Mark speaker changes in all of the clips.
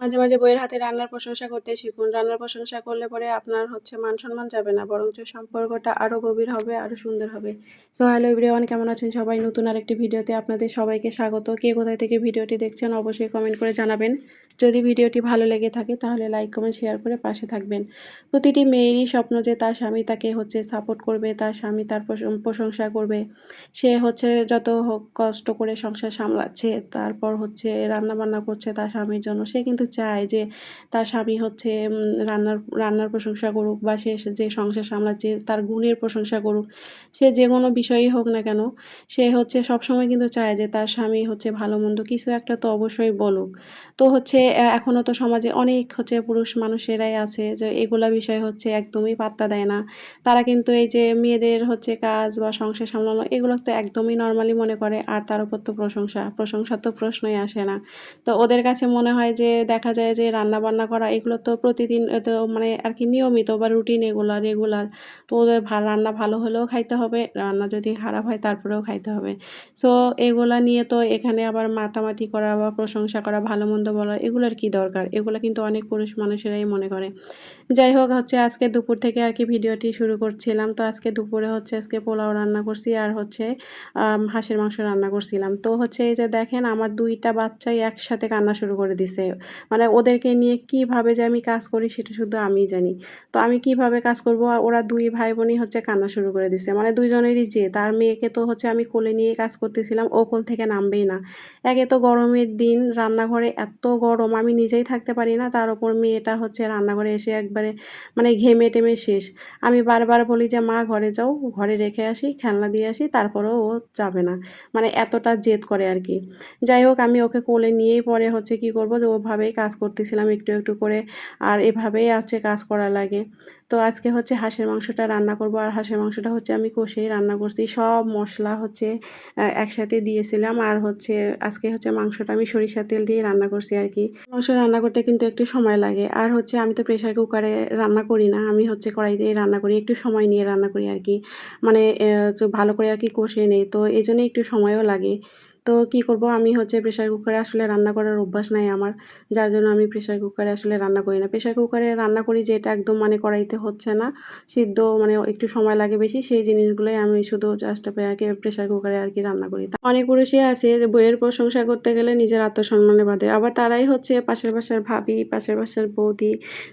Speaker 1: মাঝে, মাঝে বইয়ের হাতে রান্নার প্রশংসা করতে শিখুন। রান্নার প্রশংসা করলে পরে আপনার মান-সম্মান যাবে না, বরঞ্চ সম্পর্কটা আরও গভীর হবে, আরও সুন্দর হবে। সো হ্যালো এভরিওয়ান, কেমন আছেন সবাই? নতুন আরেকটি ভিডিওতে আপনাদের সবাইকে স্বাগত। কে কোথায় থেকে ভিডিওটি দেখছেন অবশ্যই কমেন্ট করে জানাবেন। যদি ভিডিওটি ভালো লেগে থাকে তাহলে লাইক, কমেন্ট, শেয়ার করে পাশে থাকবেন। প্রতিটি মেয়েরই স্বপ্ন যে তার স্বামী তাকে সাপোর্ট করবে, তার স্বামী তার প্রশংসা করবে। সে যত হোক কষ্ট করে সংসার সামলাচ্ছে, তারপর রান্নাবান্না করছে তার স্বামীর জন্য। সে কিন্তু চায় যে তার স্বামী রান্নার প্রশংসা করুক, বা সে যে সংসার সামলাচ্ছে তার গুণের প্রশংসা করুক। সে যে কোনো বিষয়ই হোক না কেন, সে সবসময় কিন্তু চায় যে তার স্বামী ভালো-মন্দ কিছু একটা তো অবশ্যই বলুক। তো এখনও তো সমাজে অনেক পুরুষ মানুষেরাই আছে যে এগুলা বিষয় একদমই পাত্তা দেয় না। তারা কিন্তু এই যে মেয়েদের কাজ বা সংসার সামলানো এগুলো তো একদমই নরমালি মনে করে, আর তার উপর তো প্রশংসার তো প্রশ্নই আসে না। তো ওদের কাছে মনে হয় যে দেখা যায় যে রান্না-বান্না করা এগুলো তো প্রতিদিন তো মানে আর কি নিয়মিত বা রুটিন এগুলা রেগুলার। তো ওদের রান্না ভালো হলেও খাইতে হবে, রান্না যদি খারাপ হয় তারপরেও খাইতে হবে। সো এগুলা নিয়ে তো এখানে আবার মাতামাতি করা বা প্রশংসা করা, ভালো-মন্দ বলা এগুলার কি দরকার? এগুলা কিন্তু অনেক পুরুষ মানুষেরাই মনে করে। যাই হোক আজকে দুপুর থেকে আর কি ভিডিওটি শুরু করছিলাম। তো আজকে দুপুরে আজকে পোলাও রান্না করছি, আর হাঁসের মাংস রান্না করছিলাম। তো এই যে দেখেন আমার ২ টা বাচ্চাই একসাথে কান্না শুরু করে দিছে। মানে ওদেরকে নিয়ে কিভাবে যে আমি কাজ করি সেটা শুধু আমিই জানি। তো আমি কিভাবে কাজ করব, আর ওরা ২ ভাই বোনই কান্না শুরু করে দিছে। মানে ২ জনেরই জেদ। তার মেয়েকে তো আমি কোলে নিয়ে কাজ করতেছিলাম, ও কোল থেকে নামবেই না। একে তো গরমের দিন, রান্নাঘরে এত গরম আমি নিজেই থাকতে পারি না। তার উপর মেয়েটা রান্নাঘরে এসে একবারে মানে ঘেমে-টেমে শেষ। আমি বারবার বলি যে, "মা ঘরে যাও, ঘরে রেখে আসি, খেলনা দিয়ে আসি।" তারপরেও ও যাবে না। মানে এতটা জেদ করে আরকি। যাই হোক আমি ওকে কোলে নিয়েই পরে কি করব, যে ওভাবেই কাজ করতেছিলাম একটু, একটু করে। আর এভাবেই কাজ করা লাগে। তো আজকে হাঁসের মাংসটা রান্না করব, আর হাঁসের মাংসটা আমি কষেই রান্না করছি। সব মসলা একসাথে দিয়েছিলাম, আর আজকে মাংসটা আমি সরিষার তেল দিয়ে রান্না করছি আরকি। মাংস রান্না করতে কিন্তু একটু সময় লাগে। আর আমি তো প্রেশার কুকারে রান্না করি না। আমি কড়াইতেই রান্না করি। একটু সময় নিয়ে রান্না করি আরকি। মানে ভালো করে আরকি কষিয়ে নেই। তো এজন্য একটু সময়ও লাগে। তো কি করব, আমি প্রেশার কুকারে আসলে রান্না করার অভ্যাস নাই আমার। যার জন্য আমি প্রেশার কুকারে আসলে রান্না করি না। প্রেশার কুকারে রান্না করি যে এটা একদম মানে কড়াইতে হচ্ছে না, সিদ্ধ মানে একটু সময় লাগে বেশি, সেই জিনিসগুলোই আমি শুধু জাস্ট প্রেশার কুকারে আরকি রান্না করি। অনেক পুরুষই আছে যে বইয়ের প্রশংসা করতে গেলে নিজের আত্মসম্মানে বাধে। আবার তারাই পাশের বাসার ভাবি, পাশের বাসার বৌদি,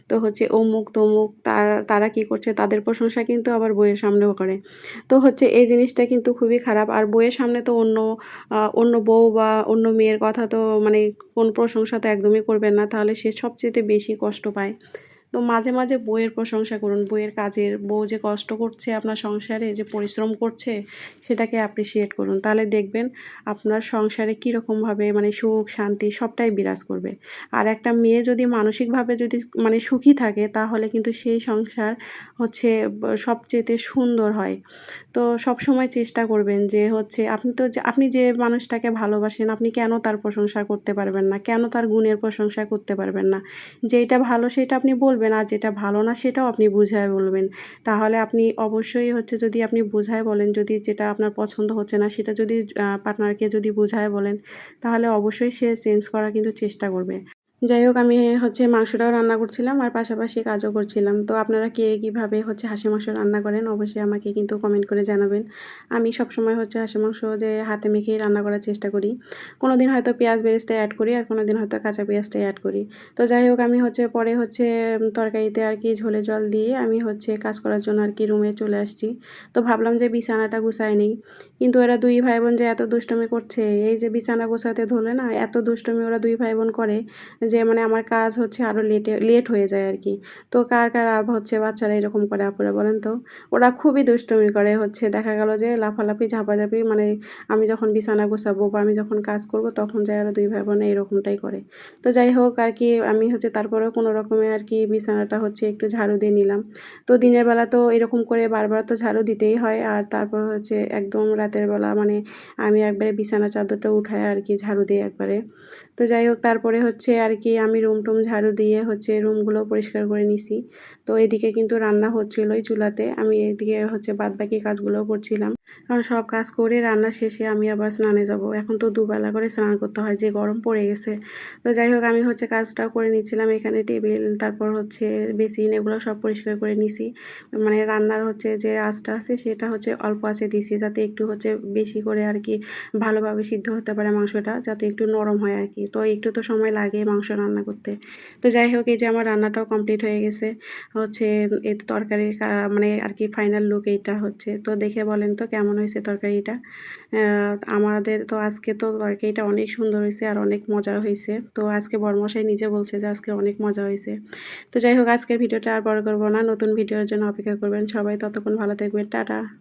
Speaker 1: তো অমুক-তমুক তারা কি করছে তাদের প্রশংসা কিন্তু আবার বইয়ের সামনেও করে। তো এই জিনিসটা কিন্তু খুবই খারাপ। আর বইয়ের সামনে তো অন্য বউ বা অন্য মেয়ের কথা তো মানে কোন প্রশংসা তো একদমই করবেন না। তাহলে সে সবচাইতে বেশি কষ্ট পায়। তো মাঝে, মাঝে বউয়ের প্রশংসা করুন। বউয়ের কাজের, বউ যে কষ্ট করছে আপনার সংসারে, যে পরিশ্রম করছে সেটাকে অ্যাপ্রিশিয়েট করুন। তাহলে দেখবেন আপনার সংসারে কীরকমভাবে মানে সুখ, শান্তি সবটাই বিরাজ করবে। আর একটা মেয়ে যদি মানসিকভাবে যদি মানে সুখী থাকে তাহলে কিন্তু সেই সংসার সবচাইতে সুন্দর হয়। তো সবসময় চেষ্টা করবেন যে আপনি যে মানুষটাকে ভালোবাসেন, আপনি কেন তার প্রশংসা করতে পারবেন না? কেন তার গুণের প্রশংসা করতে পারবেন না? যেইটা ভালো সেটা আপনি বলবেন, আর যেটা ভালো না সেটাও আপনি বুঝায়ে বলবেন। তাহলে আপনি অবশ্যই যদি আপনি বুঝায়ে বলেন, যদি যেটা আপনার পছন্দ হচ্ছে না সেটা যদি পার্টনারকে যদি বুঝায়ে বলেন, তাহলে অবশ্যই সে চেঞ্জ করার কিন্তু চেষ্টা করবে। যাই হোক আমি মাংসটাও রান্না করছিলাম, আর পাশাপাশি কাজও করছিলাম। তো আপনারা কে কীভাবে হাঁসের মাংস রান্না করেন অবশ্যই আমাকে কিন্তু কমেন্ট করে জানাবেন। আমি সবসময় হাঁসের মাংস যে হাতে মেখেই রান্না করার চেষ্টা করি। কোনোদিন হয়তো পেঁয়াজ বেরেস্তা এড করি, আর কোনোদিন হয়তো কাঁচা পেঁয়াজটাই এড করি। তো যাই হোক আমি পরে তরকারিতে আর কি ঝোলে জল দিয়ে আমি কাজ করার জন্য আর কি রুমে চলে আসছি। তো ভাবলাম যে বিছানাটা গুছায় নেই। কিন্তু এরা ২ ভাই বোন যে এত দুষ্টুমি করছে, এই যে বিছানা গোছাতে ধরলে না এত দুষ্টুমি ওরা ২ ভাই বোন করে যে মানে আমার কাজ আরও লেট হয়ে যায় আরকি। তো কার বাচ্চারা এরকম করে আপুরা বলেন তো? ওরা খুবই দুষ্টুমি করে, দেখা গেল যে লাফালাফি, ঝাপাঝাপি, মানে আমি যখন বিছানা গোছাবো বা আমি যখন কাজ করব তখন যায় ওরা ২ ভাই বোন এরকমটাই করে। তো যাই হোক আর কি আমি তারপরেও কোনো রকমে আর কি বিছানাটা একটু ঝাড়ু দিয়ে নিলাম। তো দিনের বেলা তো এরকম করে বারবার তো ঝাড়ু দিতেই হয়, আর তারপর একদম রাতের বেলা মানে আমি একবারে বিছানা চাদরটা উঠায় আর কি ঝাড়ু দিই একবারে। তো যাই হোক তারপরে আর আর কি আমি রুম টুম ঝাড়ু দিয়ে হচ্ছে রুমগুলো পরিষ্কার করে নিছি। তো এদিকে কিন্তু রান্না হচ্ছিলোই চুলাতে, আমি এদিকে হচ্ছে বাদবাকি কাজগুলো করছিলাম। কারণ সব কাজ করে রান্না শেষে আমি আবার স্নানে যাব। এখন তো দুবেলা করে স্নান করতে হয়, যে গরম পড়ে গেছে। তো যাই হোক আমি হচ্ছে কাজটাও করে নিচ্ছিলাম, এখানে টেবিল তারপর হচ্ছে বেসিন এগুলো সব পরিষ্কার করে নিছি। মানে রান্নার হচ্ছে যে আঁচটা আছে সেটা হচ্ছে অল্প আঁচে দিছি, যাতে একটু হচ্ছে বেশি করে আর কি ভালোভাবে সিদ্ধ হতে পারে মাংসটা, যাতে একটু নরম হয় আর কি। তো একটু তো সময় লাগে মাংস রান্না করতে। তো যাই হোক এই যে আমার রান্নাটাও কমপ্লিট হয়ে গেছে। হচ্ছে এই তরকারির মানে আর কি ফাইনাল লুক এইটা হচ্ছে। তো দেখে বলেন তো কেমন হয়েছে তরকারিটা। আমাদের তো আজকে তো তরকারিটা অনেক সুন্দর হয়েছে আর অনেক মজা হয়েছে। তো আজকে বরমশাই নিজে বলছে যে আজকে অনেক মজা হয়েছে। তো যাই হোক আজকের ভিডিওটা আর বড় করবো না, নতুন ভিডিওর জন্য অপেক্ষা করবেন সবাই, ততক্ষণ ভালো থাকবেন, টাটা।